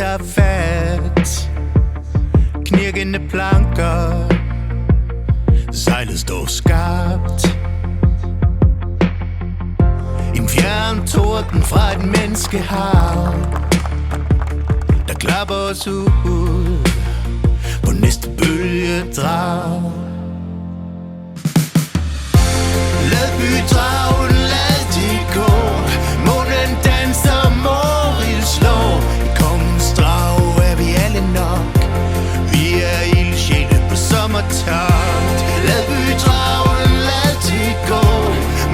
tager fat. Knirkende planker, sejlet står skarpt. En fjern torden fra et menneskehav, der klapper os ud på næste bølgedrag. Lad bydragen, lad de gå. Månen danser, Morild slår. I kongens drag er vi alle nok. Vi er ildsjæle på sommertogt. Lad bydragen, lad de gå.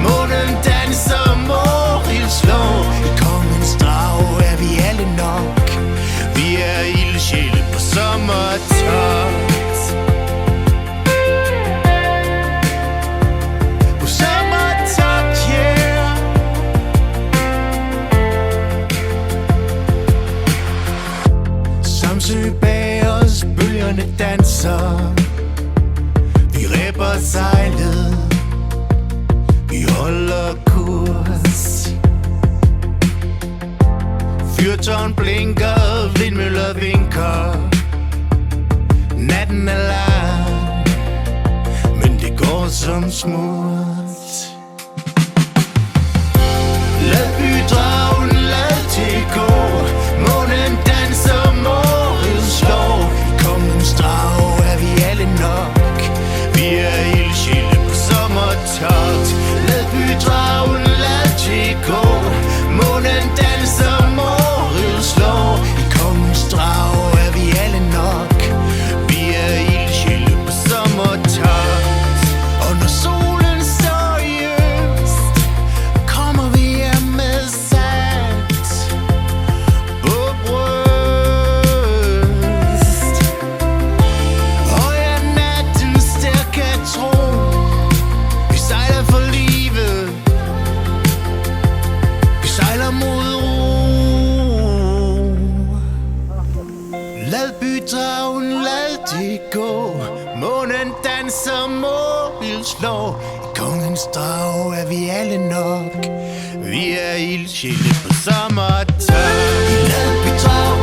Månen danser, Morild slår. I kongens drag er vi alle nok. Vi er ildsjæle på sommertogt. Samsø bag os, bølgerne danser. Vi ripper sejlet, vi holder kurs. Fyrtårn blinker, vindmøller vinker. Natten er lang, men det går som smurt. Lad bydragen, lad det gå. Månen danser, Morild slår. I kongens drag er vi alle nok. Vi er ildsjæle på sommertogt. Lad bydragen, lad det gå. Månen danser, Morild slår. I kongens drag er vi alle nok. Vi er ildsjæle på sommertogt. Og når solen står i øst, kommer vi hjem med salt på bryst. Og ja, natten stærk at tro. Vi sejler for livet, vi sejler mod ro. Lad bydragen, lad det gå. Månen danser, Morild slår. I kongens drag er vi alle nok. Vi er ildsjæle på sommertogt. Lad bydragen,